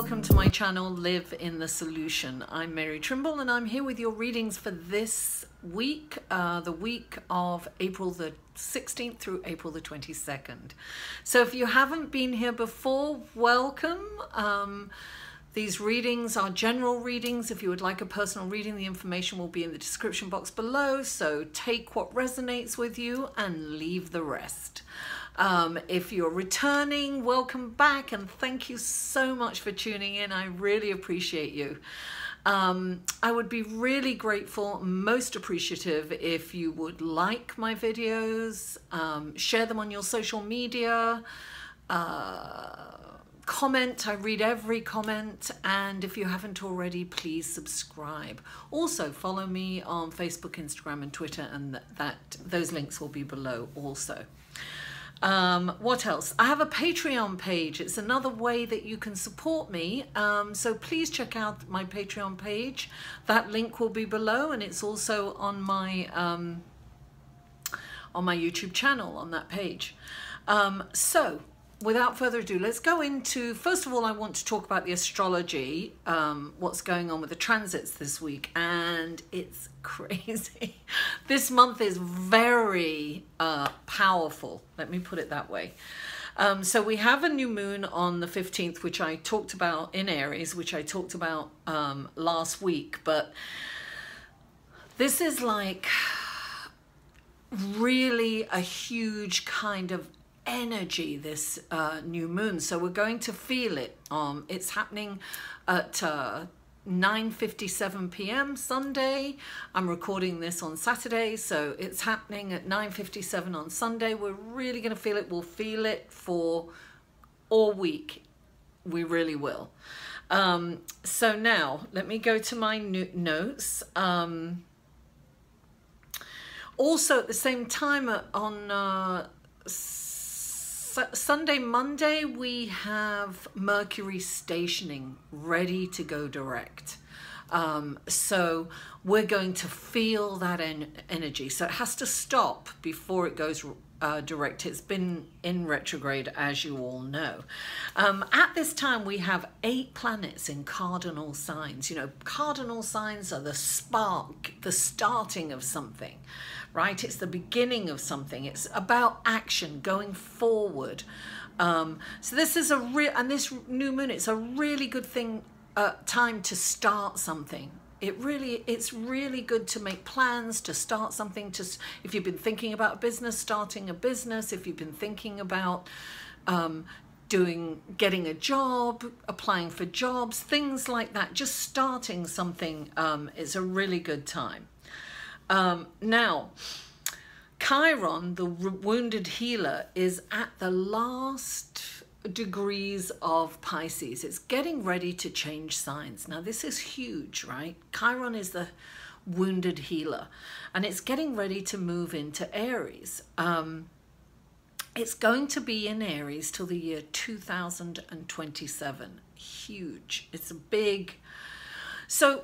welcome to my channel, Live in the Solution. I'm Mary Trimble and I'm here with your readings for this week, the week of April the 16th through April the 22nd. So if you haven't been here before, welcome. These readings are general readings. If you would like a personal reading, the information will be in the description box below. So take what resonates with you and leave the rest. If you're returning, welcome back and thank you so much for tuning in. I really appreciate you. I would be really grateful, most appreciative if you would like my videos, share them on your social media, comment. I read every comment, and if you haven't already, please subscribe. Also follow me on Facebook, Instagram and Twitter, and those links will be below also. What else? I have a Patreon page. It's another way that you can support me. So please check out my Patreon page. That link will be below, and it's also on my YouTube channel on that page. So without further ado, let's go into, first of all, I want to talk about the astrology, what's going on with the transits this week, and it's crazy. This month is very powerful, let me put it that way. So we have a new moon on the 15th, which I talked about in Aries, which I talked about last week, but this is like really a huge kind of energy, this new moon. So we're going to feel it. It's happening at 9:57 p.m. Sunday. I'm recording this on Saturday, so it's happening at 9:57 on Sunday. We're really going to feel it. We'll feel it for all week. We really will. So now let me go to my notes. Also at the same time on Sunday, Monday, we have Mercury stationing, ready to go direct. So we're going to feel that energy. So it has to stop before it goes direct. It's been in retrograde, as you all know. At this time, we have 8 planets in cardinal signs. You know, cardinal signs are the spark, the starting of something, right? It's the beginning of something. It's about action, going forward. So this is and this new moon, it's a really good thing, time to start something. It's really good to make plans, to start something, if you've been thinking about a business, starting a business, if you've been thinking about getting a job, applying for jobs, things like that, just starting something is a really good time. Now, Chiron, the wounded healer, is at the last degrees of Pisces. It's getting ready to change signs. Now this is huge, right? Chiron is the wounded healer, and it's getting ready to move into Aries. It's going to be in Aries till the year 2027. Huge. It's a big. So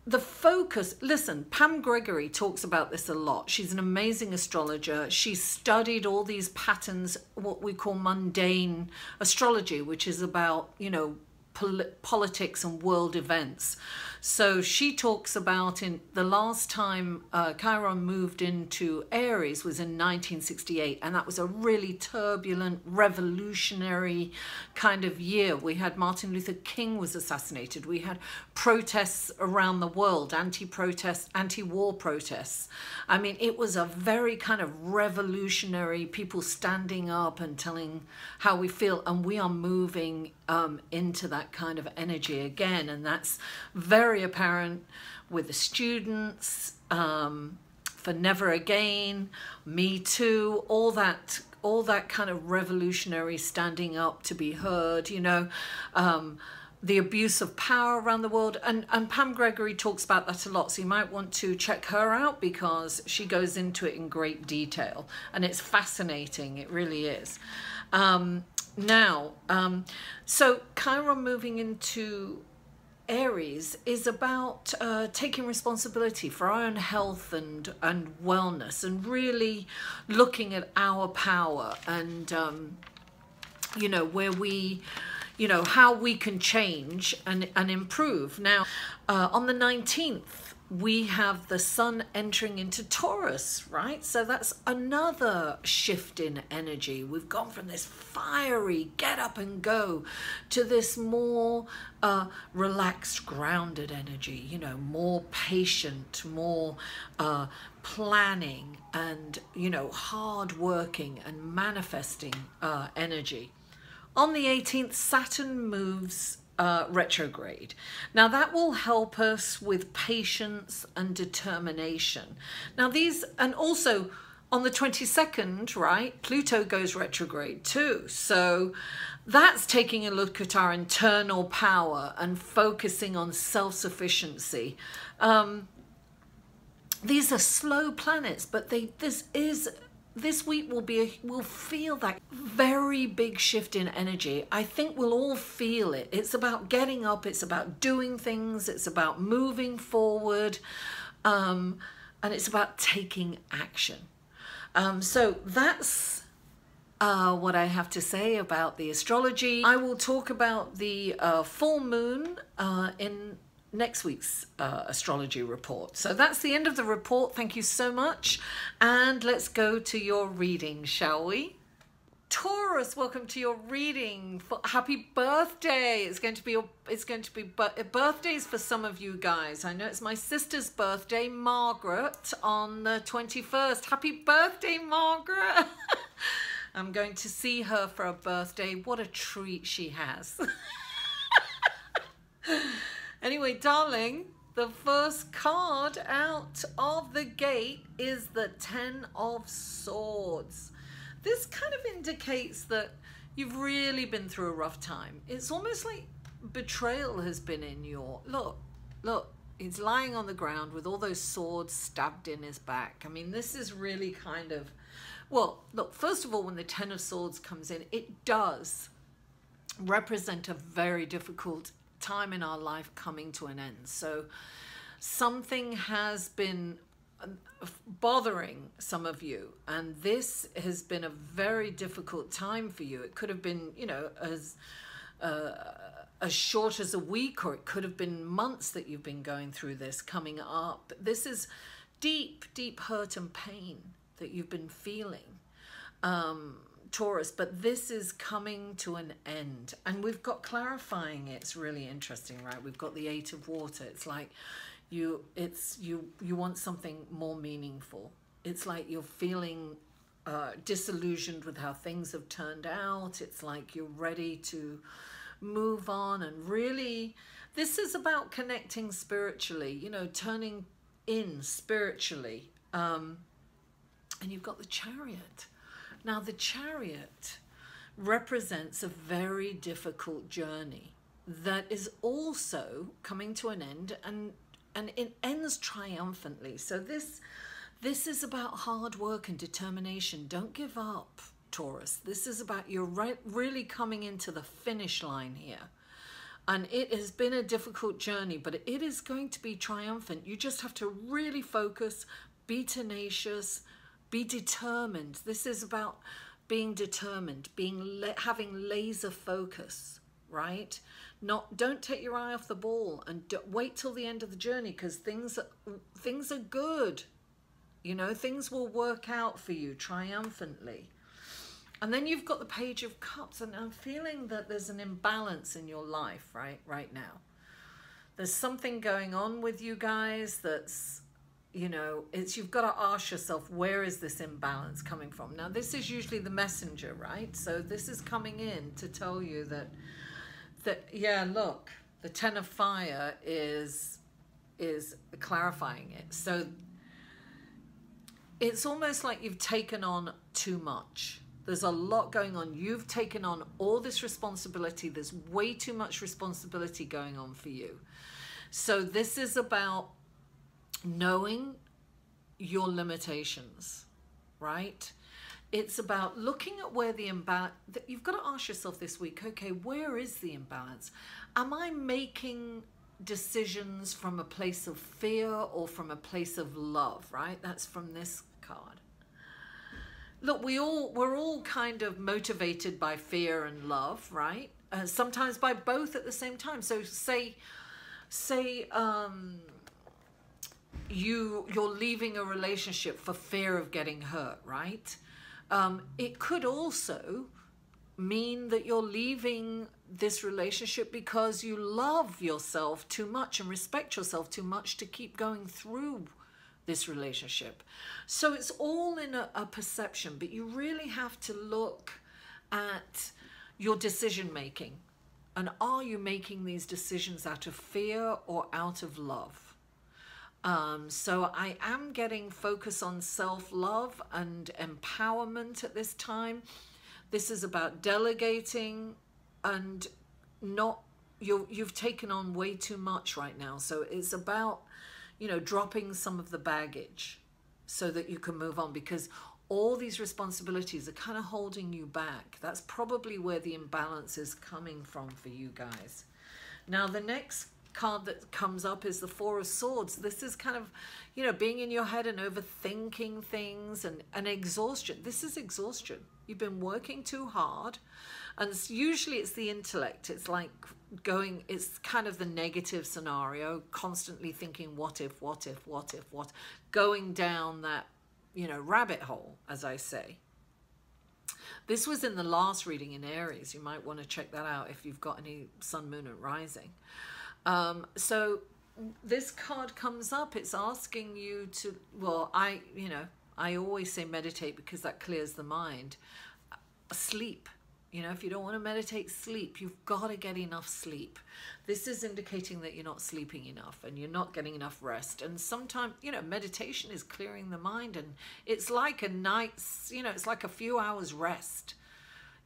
the focus, listen, Pam Gregory talks about this a lot. She's an amazing astrologer. She's studied all these patterns, what we call mundane astrology, which is about, you know, politics and world events. So she talks about in the last time Chiron moved into Aries was in 1968, and that was a really turbulent, revolutionary kind of year. We had Martin Luther King was assassinated. We had protests around the world, anti-protests, anti-war protests. I mean, it was a very kind of revolutionary, people standing up and telling how we feel, and we are moving into that kind of energy again, and that's very apparent with the students, for Never Again, Me Too, all that kind of revolutionary standing up to be heard, you know, the abuse of power around the world, and Pam Gregory talks about that a lot, so you might want to check her out because she goes into it in great detail, and it's fascinating, it really is. Now, so Chiron moving into Aries is about taking responsibility for our own health and wellness, and really looking at our power and you know, where we, you know, how we can change and improve. Now, on the 19th, we have the sun entering into Taurus, right? So that's another shift in energy. We've gone from this fiery get up and go to this more relaxed, grounded energy, you know, more patient, more planning and, you know, hard working and manifesting energy. On the 18th, Saturn moves retrograde. Now that will help us with patience and determination. Now these, and also on the 22nd, right, Pluto goes retrograde too. So that's taking a look at our internal power and focusing on self-sufficiency. These are slow planets, but this week we'll feel that very big shift in energy. I think we'll all feel it. It's about getting up, it's about doing things, it's about moving forward, and it's about taking action. So that's what I have to say about the astrology. I will talk about the full moon in next week's astrology report. So that's the end of the report. Thank you so much. And let's go to your reading, shall we? Taurus, welcome to your reading. Happy birthday. It's going to be birthdays for some of you guys. I know it's my sister's birthday, Margaret, on the 21st. Happy birthday, Margaret. I'm going to see her for her birthday. What a treat she has. Anyway, darling, the first card out of the gate is the Ten of Swords. This kind of indicates that you've really been through a rough time. It's almost like betrayal has been in your... Look, he's lying on the ground with all those swords stabbed in his back. I mean, this is really kind of... Well, look, first of all, when the Ten of Swords comes in, it does represent a very difficult time in our life coming to an end. So something has been bothering some of you, and this has been a very difficult time for you. It could have been, you know, as short as a week, or it could have been months that you've been going through this coming up. This is deep hurt and pain that you've been feeling, Taurus, but this is coming to an end. And we've got clarifying. It's really interesting, right? We've got the Eight of Water. It's like you want something more meaningful. It's like you're feeling disillusioned with how things have turned out. It's like you're ready to move on, and really this is about connecting spiritually, you know, turning in spiritually. And you've got the Chariot. Now, the Chariot represents a very difficult journey that is also coming to an end, and it ends triumphantly. So this is about hard work and determination. Don't give up, Taurus. This is about you're really coming into the finish line here. And it has been a difficult journey, but it is going to be triumphant. You just have to really focus, be tenacious, be determined. This is about being determined, having laser focus, right? Don't take your eye off the ball, and wait till the end of the journey, because things are good. You know, things will work out for you triumphantly. And then you've got the Page of Cups, and I'm feeling that there's an imbalance in your life right now. There's something going on with you guys that's, you know, you've got to ask yourself, where is this imbalance coming from? Now, this is usually the messenger, right? So this is coming in to tell you that yeah, look, the Ten of Fire is clarifying it. So it's almost like you've taken on too much. There's a lot going on. You've taken on all this responsibility. There's way too much responsibility going on for you. So this is about knowing your limitations, right? It's about looking at where the imbalance, you've got to ask yourself this week, okay, where is the imbalance? Am I making decisions from a place of fear or from a place of love, right? That's from this card. look, we're all kind of motivated by fear and love, right? Sometimes by both at the same time. So say you're leaving a relationship for fear of getting hurt, right? It could also mean that you're leaving this relationship because you love yourself too much and respect yourself too much to keep going through this relationship. So it's all in a perception, but you really have to look at your decision making. And are you making these decisions out of fear or out of love? So I am getting focus on self-love and empowerment at this time. This is about delegating and not, you've taken on way too much right now. So it's about, you know, dropping some of the baggage so that you can move on, because all these responsibilities are kind of holding you back. That's probably where the imbalance is coming from for you guys. Now, the next card that comes up is the Four of Swords. This is kind of, you know, being in your head and overthinking things and exhaustion. This is exhaustion. You've been working too hard, and usually it's the intellect. It's like it's kind of the negative scenario, constantly thinking what if, going down that, you know, rabbit hole, as I say. This was in the last reading in Aries. You might want to check that out if you've got any sun, moon, and rising. So this card comes up. It's asking you to, well, I always say meditate because that clears the mind. Sleep. You know, if you don't want to meditate, sleep. You've got to get enough sleep. This is indicating that you're not sleeping enough and you're not getting enough rest. And sometimes, you know, meditation is clearing the mind, and it's like a night's, you know, it's like a few hours rest.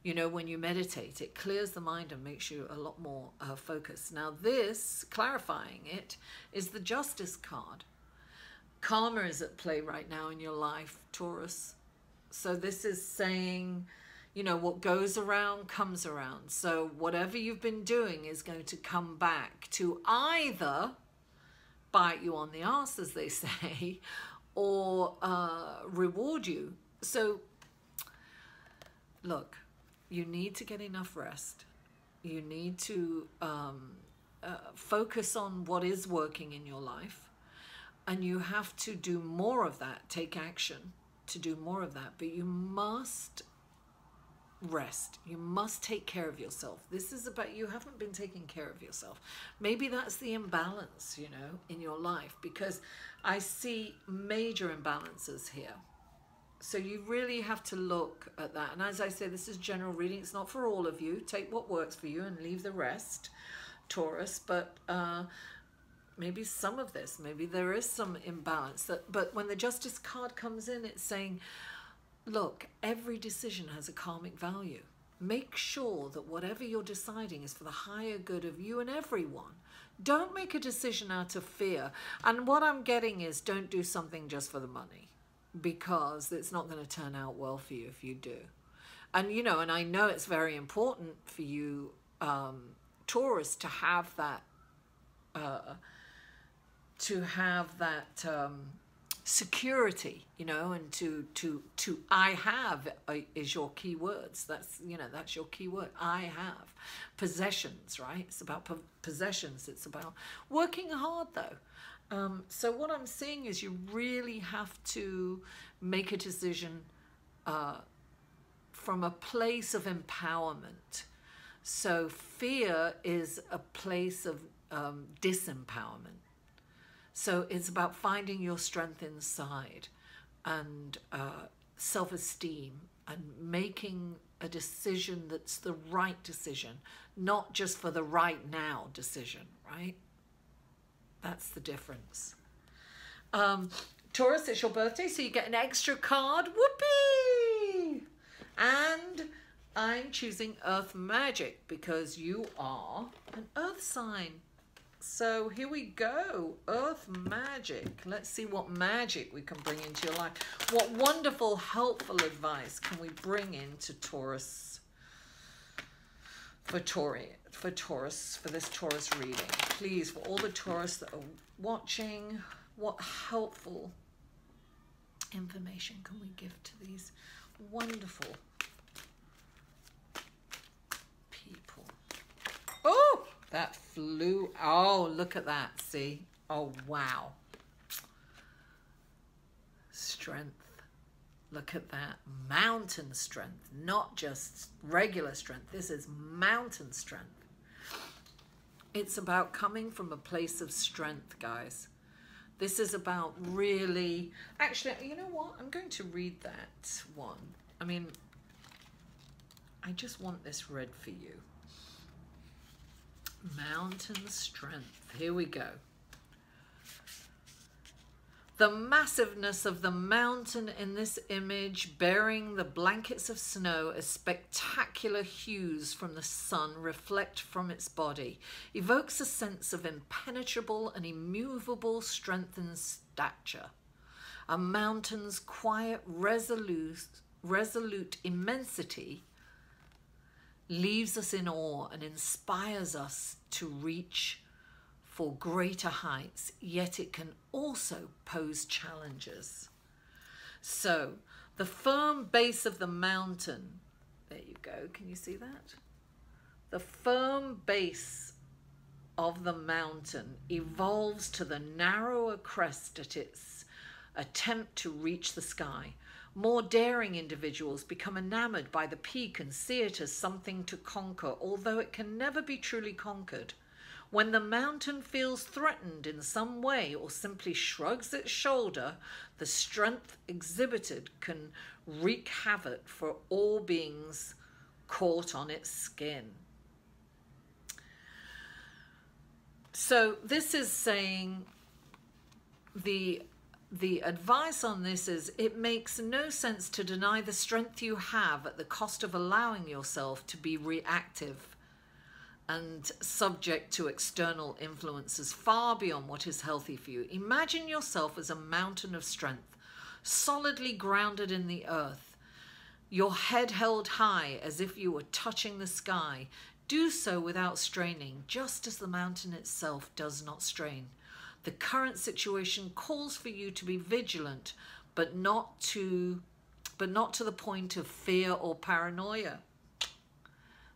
You know, when you meditate, it clears the mind and makes you a lot more focused. Now this, clarifying it, is the Justice card. Karma is at play right now in your life, Taurus. So this is saying, you know, what goes around comes around. So whatever you've been doing is going to come back to either bite you on the ass, as they say, or reward you. So look, you need to get enough rest. You need to focus on what is working in your life. And you have to do more of that, take action to do more of that. But you must rest. You must take care of yourself. This is about, you haven't been taking care of yourself. Maybe that's the imbalance, you know, in your life, because I see major imbalances here. So you really have to look at that. And as I say, this is general reading. It's not for all of you. Take what works for you and leave the rest, Taurus. But maybe some of this, maybe there is some imbalance. But when the Justice card comes in, it's saying, look, every decision has a karmic value. Make sure that whatever you're deciding is for the higher good of you and everyone. Don't make a decision out of fear. And what I'm getting is, don't do something just for the money, because it's not going to turn out well for you if you do. And, you know, and I know it's very important for you, Taurus, to have that, security, you know, and to I have is your key words. That's, you know, that's your key word. I have possessions, right? It's about possessions. It's about working hard, though. So what I'm seeing is you really have to make a decision from a place of empowerment. So fear is a place of disempowerment. So it's about finding your strength inside and self-esteem and making a decision that's the right decision, not just for the right now decision, right? That's the difference. Taurus, it's your birthday, so you get an extra card. Whoopee! And I'm choosing Earth Magic because you are an Earth sign. So here we go, Earth Magic. Let's see what magic we can bring into your life. What wonderful, helpful advice can we bring into Taurus, for this Taurus reading? Please, for all the Taurus that are watching, what helpful information can we give to these wonderful people. Oh, that flew. Oh, look at that. See? Oh, wow. Strength. Look at that. Mountain strength, not just regular strength. This is mountain strength. It's about coming from a place of strength, guys. This is about really... Actually, you know what? I'm going to read that one. I mean, I just want this read for you. Mountain strength. Here we go. The massiveness of the mountain in this image, bearing the blankets of snow as spectacular hues from the sun reflect from its body, evokes a sense of impenetrable and immovable strength and stature. A mountain's quiet, resolute immensity leaves us in awe and inspires us to reach for greater heights, yet it can also pose challenges. So the firm base of the mountain, there you go, can you see that? The firm base of the mountain evolves to the narrower crest at its attempt to reach the sky. More daring individuals become enamored by the peak and see it as something to conquer, although it can never be truly conquered. When the mountain feels threatened in some way or simply shrugs its shoulder, the strength exhibited can wreak havoc for all beings caught on its skin. So this is saying the advice on this is it makes no sense to deny the strength you have at the cost of allowing yourself to be reactive and subject to external influences far beyond what is healthy for you. Imagine yourself as a mountain of strength, solidly grounded in the earth, your head held high as if you were touching the sky. Do so without straining, just as the mountain itself does not strain. The current situation calls for you to be vigilant, but not to the point of fear or paranoia.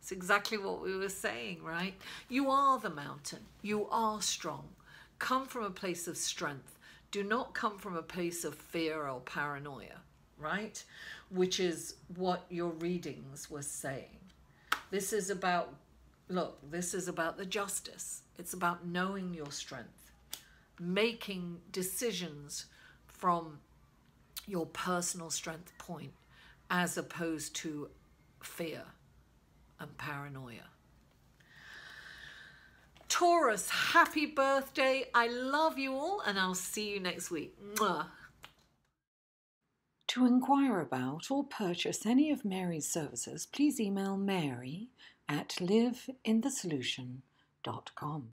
It's exactly what we were saying, right? You are the mountain. You are strong. Come from a place of strength. Do not come from a place of fear or paranoia, right? Which is what your readings were saying. This is about, look, this is about the justice. It's about knowing your strength, making decisions from your personal strength point as opposed to fear and paranoia. Taurus, happy birthday. I love you all and I'll see you next week. Mwah. To inquire about or purchase any of Mary's services, please email mary@liveinthesolution.com.